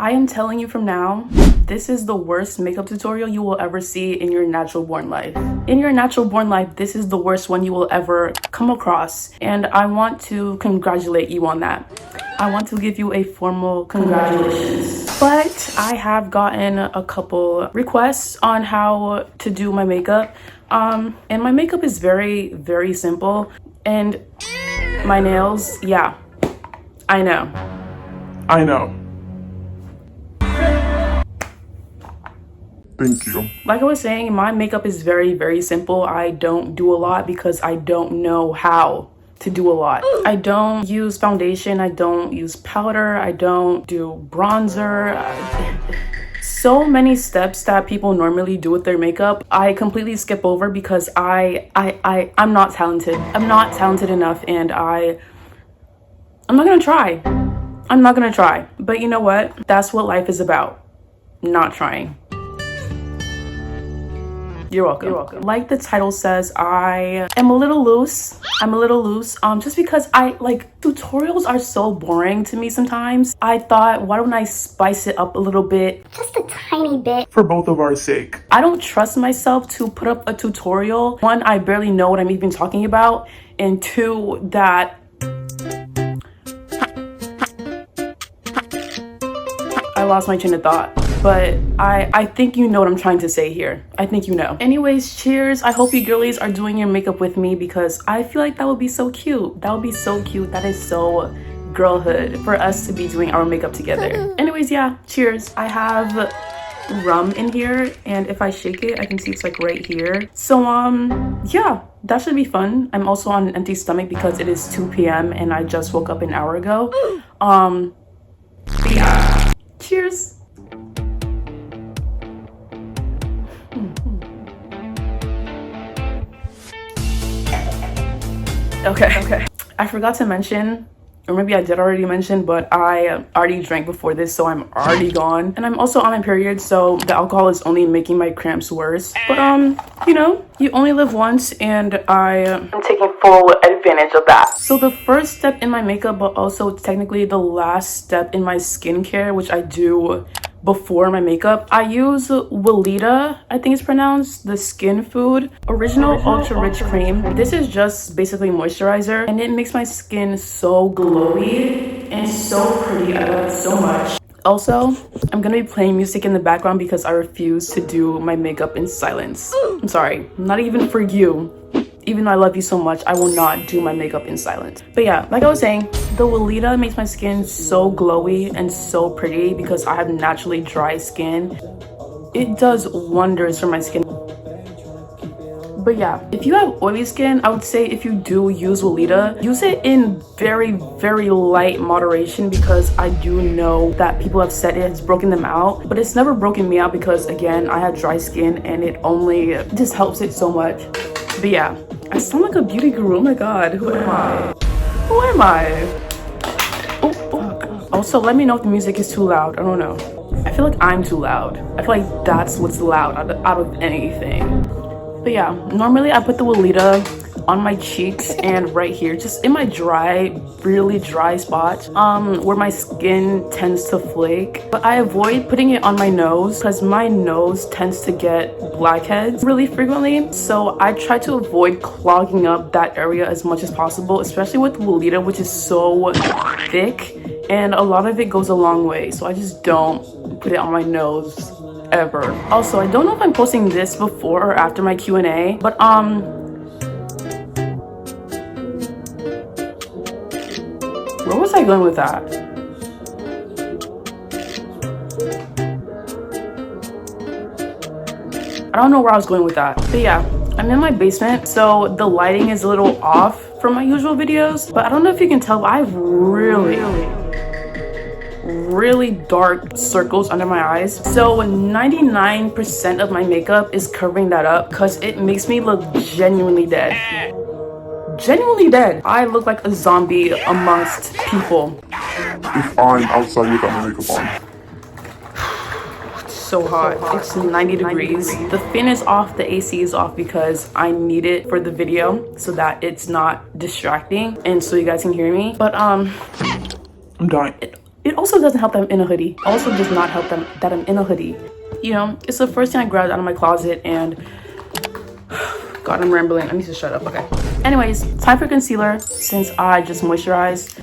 I am telling you from now, this is the worst makeup tutorial you will ever see in your natural born life. In your natural born life, this is the worst one you will ever come across. And I want to congratulate you on that. I want to give you a formal congratulations. But I have gotten a couple requests on how to do my makeup. And my makeup is very, very simple. And my nails, yeah, I know. Thank you. Like I was saying, my makeup is very, very simple. I don't do a lot because I don't know how to do a lot. I don't use foundation. I don't use powder. I don't do bronzer. So many steps that people normally do with their makeup, I completely skip over because I'm not talented. I'm not talented enough, and I'm not gonna try. I'm not gonna try. But you know what? That's what life is about. Not trying. You're welcome. You're welcome. Like the title says, I am a little loose. Just because tutorials are so boring to me sometimes. I thought, why don't I spice it up a little bit? Just a tiny bit. For both of our sake. I don't trust myself to put up a tutorial. One, I barely know what I'm even talking about. And two, that I lost my train of thought. But I think you know what I'm trying to say here. I think you know. Anyways, cheers. I hope you girlies are doing your makeup with me because I feel like that would be so cute. That would be so cute. That is so girlhood for us to be doing our makeup together. Anyways, yeah, cheers. I have rum in here, and if I shake it, I can see it's like right here. So yeah, that should be fun. I'm also on an empty stomach because it is 2 p.m. and I just woke up an hour ago. Yeah. Cheers. Okay. I forgot to mention, or maybe I did already mention, but I already drank before this, so I'm already gone. And I'm also on my period, so the alcohol is only making my cramps worse. But you know, you only live once, and I am taking full advantage of that. So the first step in my makeup, but also technically the last step in my skincare, which I do before my makeup, I use Weleda, I think it's pronounced, the Skin Food Original Ultra Rich Cream. This is just basically moisturizer, and it makes my skin so glowy and so pretty. I love it so much. Also, I'm gonna be playing music in the background because I refuse to do my makeup in silence. I'm sorry, not even for you. Even though I love you so much, I will not do my makeup in silence. But yeah, like I was saying, the Weleda makes my skin so glowy and so pretty because I have naturally dry skin. It does wonders for my skin. But yeah, if you have oily skin, I would say if you do use Weleda, use it in very, very light moderation because I do know that people have said it has broken them out, but it's never broken me out because again, I have dry skin and it only just helps it so much. But yeah, I sound like a beauty guru. Oh my god, who am I? Who am I? Oh. Also, let me know if the music is too loud. I don't know. I feel like I'm too loud. I feel like that's what's loud out of anything. But yeah, normally I put the Weleda on my cheeks and right here, just in my dry, really dry spots, where my skin tends to flake. But I avoid putting it on my nose because my nose tends to get blackheads really frequently. So I try to avoid clogging up that area as much as possible, especially with Weleda, which is so thick and a lot of it goes a long way. So I just don't put it on my nose ever. Also, I don't know if I'm posting this before or after my Q&A, but where was I going with that? I don't know where I was going with that. But yeah, I'm in my basement, so the lighting is a little off from my usual videos. But I don't know if you can tell, but I have really dark circles under my eyes. So 99% of my makeup is covering that up because it makes me look genuinely dead. Genuinely dead. I look like a zombie amongst people. If I'm outside without my makeup on. It's so hot. It's 90 degrees. The fan is off, the AC is off because I need it for the video so that it's not distracting and so you guys can hear me. But I'm dying. It also doesn't help that I'm in a hoodie. Also does not help them that I'm in a hoodie. You know, it's the first thing I grabbed out of my closet and God, I'm rambling. I need to shut up. Okay. Anyways, time for concealer since I just moisturized.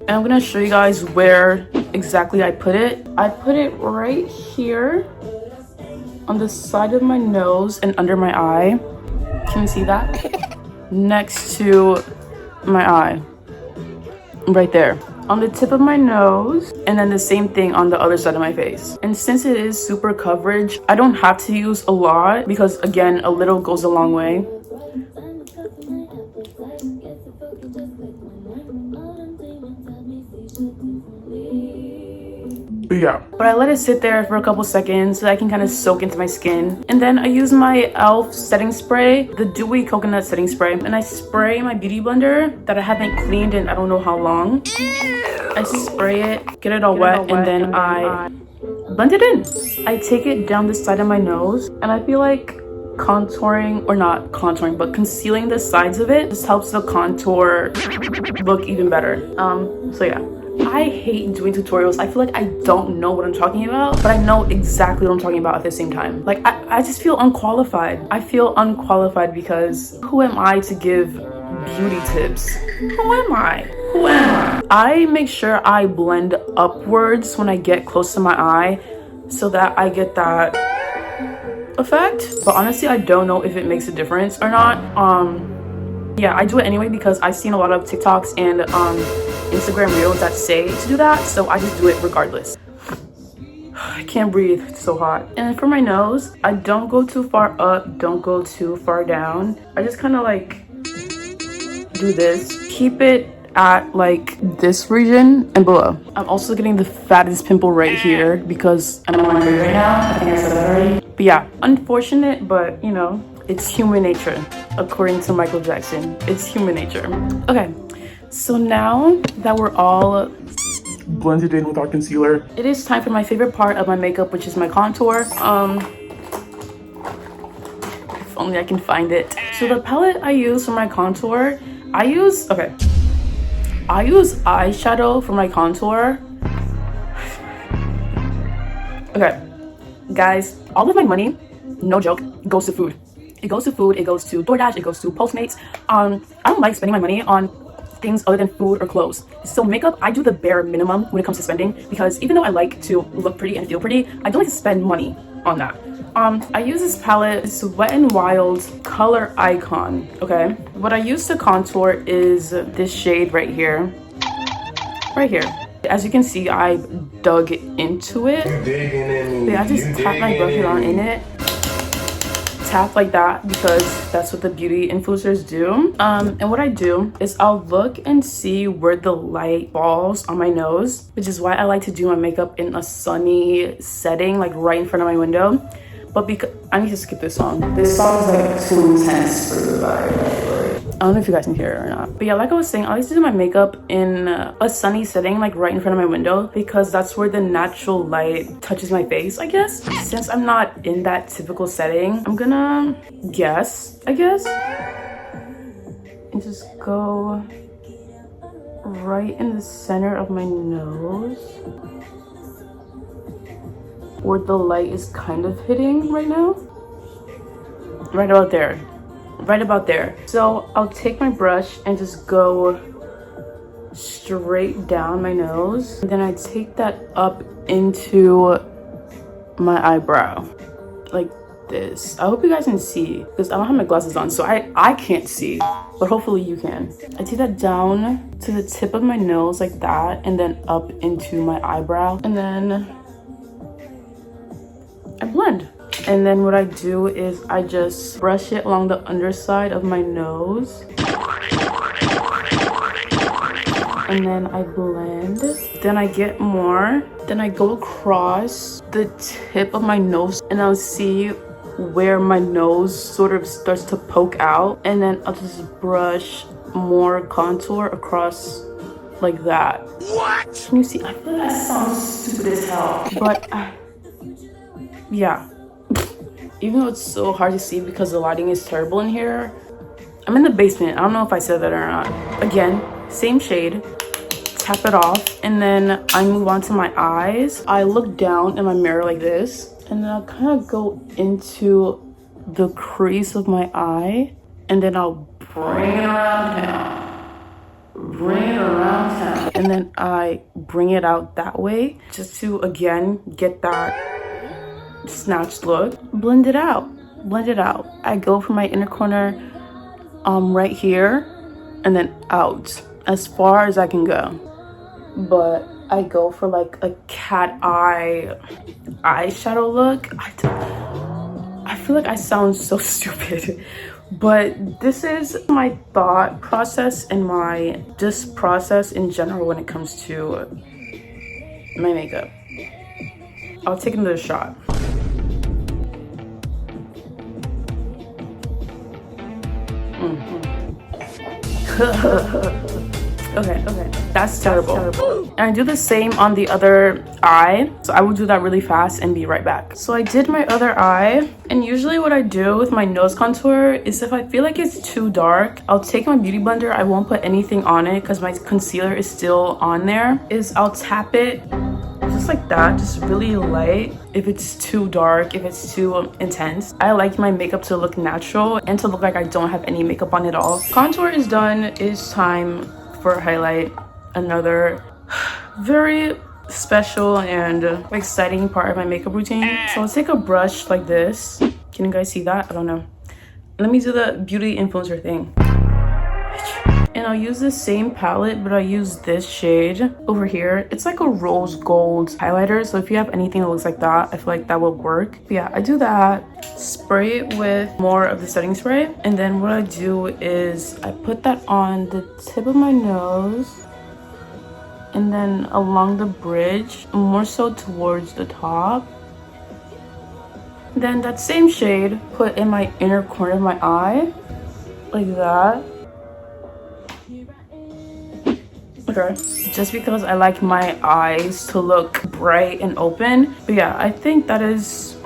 And I'm gonna show you guys where exactly I put it. I put it right here on the side of my nose and under my eye. Can you see that? Next to my eye. Right there. On the tip of my nose, and then the same thing on the other side of my face. And since it is super coverage, I don't have to use a lot because again, a little goes a long way. Yeah. But I let it sit there for a couple seconds so that I can kind of soak into my skin. And then I use my e.l.f. setting spray, the dewy coconut setting spray. And I spray my beauty blender that I haven't cleaned in I don't know how long. I spray it, get it all wet, and then I blend it in. I take it down the side of my nose and I feel like contouring, or not contouring, but concealing the sides of it just helps the contour look even better. So yeah. I hate doing tutorials. I feel like I don't know what I'm talking about, but I know exactly what I'm talking about at the same time. Like, I just feel unqualified. I feel unqualified because who am I to give beauty tips? Who am I? Who am I? I make sure I blend upwards when I get close to my eye so that I get that effect. But honestly, I don't know if it makes a difference or not. Yeah, I do it anyway because I've seen a lot of TikToks and Instagram reels that say to do that, so I just do it regardless. I can't breathe, it's so hot. And then for my nose, I don't go too far up, don't go too far down. I just kind of like do this. Keep it at like this region and below. I'm also getting the fattest pimple right here because I'm on my period right now. I think I said that already. But yeah, unfortunate, but you know, it's human nature. According to Michael Jackson, it's human nature. Okay, so now that we're all Blended in with our concealer, it is time for my favorite part of my makeup, which is my contour. If only I can find it. So the palette I use for my contour, I use eyeshadow for my contour. Okay, guys, all of my money, no joke, goes to food. It goes to food, it goes to DoorDash, it goes to Postmates. I don't like spending my money on things other than food or clothes. So makeup, I do the bare minimum when it comes to spending because even though I like to look pretty and feel pretty, I don't like to spend money on that. I use this palette, it's Wet n Wild Color Icon, okay? What I use to contour is this shade right here. Right here. As you can see, I dug into it. Yeah, I just tap my brush around in it. Tap like that because that's what the beauty influencers do. And what I do is I'll look and see where the light falls on my nose, which is why I like to do my makeup in a sunny setting, like right in front of my window. But because I need to skip this song. This song is like too intense for the vibe. I don't know if you guys can hear it or not. But yeah, like I was saying, I like to do my makeup in a sunny setting, like right in front of my window, because that's where the natural light touches my face, I guess. Since I'm not in that typical setting, I'm gonna guess, I guess. And just go right in the center of my nose, where the light is kind of hitting right now. Right about there. Right about there. So I'll take my brush and just go straight down my nose. And then I take that up into my eyebrow. Like this. I hope you guys can see because I don't have my glasses on, so I can't see. But hopefully you can. I take that down to the tip of my nose like that and then up into my eyebrow. And then I blend. And then what I do is I just brush it along the underside of my nose. And then I blend. Then I get more. Then I go across the tip of my nose and I'll see where my nose sort of starts to poke out. And then I'll just brush more contour across like that. What? Can you see? I feel like that sounds stupid as hell. But yeah. Even though it's so hard to see because the lighting is terrible in here. I'm in the basement. I don't know if I said that or not. Again, same shade. tap it off, and then I move on to my eyes. I look down in my mirror like this, and then I'll kind of go into the crease of my eye, and then I'll bring it around town. Bring it around town. And then I bring it out that way, just to, again, get that snatched look. Blend it out. Blend it out. I go for my inner corner right here, and then out as far as I can go. But I go for like a cat eye eyeshadow look. I feel like I sound so stupid, but this is my thought process and my just process in general when it comes to my makeup. I'll take another shot. Okay, that's terrible. And I do the same on the other eye, so I will do that really fast and be right back. So I did my other eye, and usually what I do with my nose contour is if I feel like it's too dark, I'll take my beauty blender. I won't put anything on it because my concealer is still on there. I'll tap it just like that, just really light. If it's too dark, if it's too intense, I like my makeup to look natural and to look like I don't have any makeup on at all. Contour is done. It's time for a highlight, another very special and exciting part of my makeup routine. So I'll take a brush like this. Can you guys see that? I don't know. Let me do the beauty influencer thing. And I'll use the same palette, but I use this shade over here. It's like a rose gold highlighter, so if you have anything that looks like that, I feel like that will work. But yeah, I do that, spray it with more of the setting spray, and then what I do is I put that on the tip of my nose and then along the bridge, more so towards the top. Then that same shade, put in my inner corner of my eye, like that. Okay, just because I like my eyes to look bright and open. But yeah, I think that is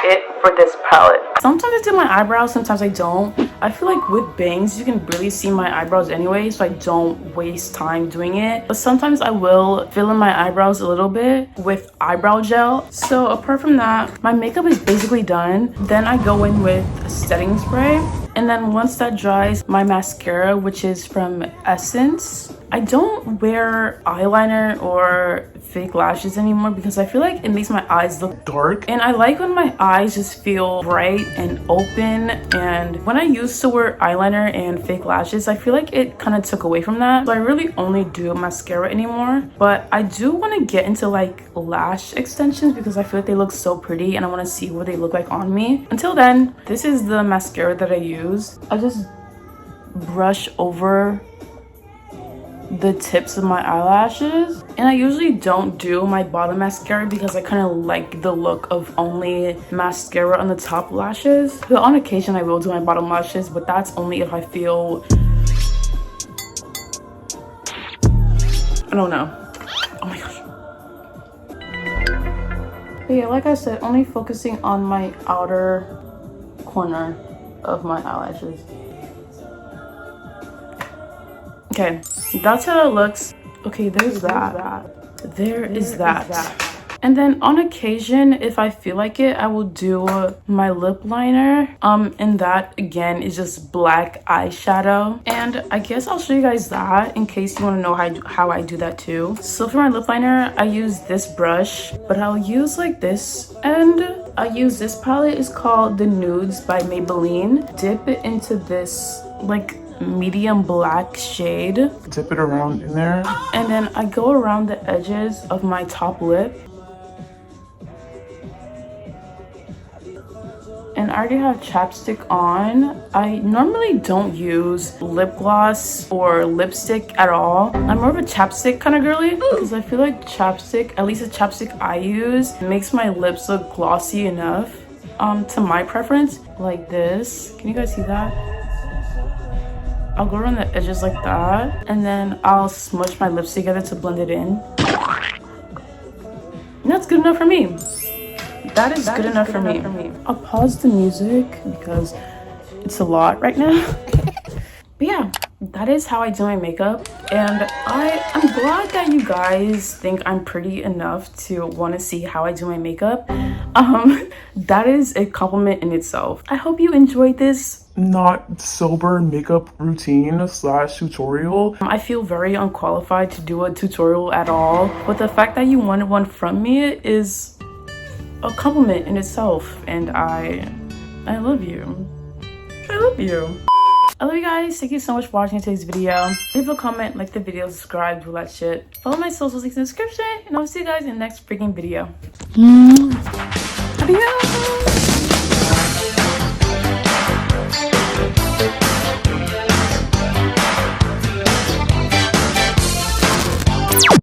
it for this palette. Sometimes I do my eyebrows, sometimes I don't. I feel like with bangs you can really see my eyebrows anyway, so I don't waste time doing it. But sometimes I will fill in my eyebrows a little bit with eyebrow gel. So apart from that, my makeup is basically done. Then I go in with setting spray, and then once that dries, my mascara, which is from Essence. I don't wear eyeliner or fake lashes anymore because I feel like it makes my eyes look dark, and I like when my eyes just feel bright and open. And when I used to wear eyeliner and fake lashes, I feel like it kind of took away from that, so I really only do mascara anymore. But I do want to get into like lash extensions because I feel like they look so pretty and I want to see what they look like on me. Until then, this is the mascara that I use. I just brush over the tips of my eyelashes, and I usually don't do my bottom mascara because I kind of like the look of only mascara on the top lashes. But on occasion I will do my bottom lashes, but that's only if I feel, I don't know. Oh my gosh. But yeah, like I said, only focusing on my outer corner of my eyelashes. Okay, that's how it looks. Okay, there's that. There is that. And then on occasion, if I feel like it, I will do my lip liner. And that again is just black eyeshadow. And I guess I'll show you guys that in case you want to know how I do that too. So for my lip liner, I use this brush, but I'll use like this, and I use this palette. It's called the Nudes by Maybelline. Dip it into this like medium black shade, Dip it around in there. and then I go around the edges of my top lip. And I already have chapstick on. I normally don't use lip gloss or lipstick at all. I'm more of a chapstick kind of girly because I feel like chapstick, at least the chapstick I use, makes my lips look glossy enough to my preference. Like this. Can you guys see that? I'll go around the edges like that, and then I'll smush my lips together to blend it in. And that's good enough for me. That is good enough for me. I'll pause the music because it's a lot right now. But yeah, that is how I do my makeup, and I'm glad that you guys think I'm pretty enough to want to see how I do my makeup. That is a compliment in itself. I hope you enjoyed this not sober makeup routine slash tutorial. I feel very unqualified to do a tutorial at all, but the fact that you wanted one from me is a compliment in itself, and I love you. I love you. I love you guys. Thank you so much for watching today's video. Leave a comment, like the video, subscribe, do all that shit. Follow my socials, links in the description, and I'll see you guys in the next freaking video. Adios.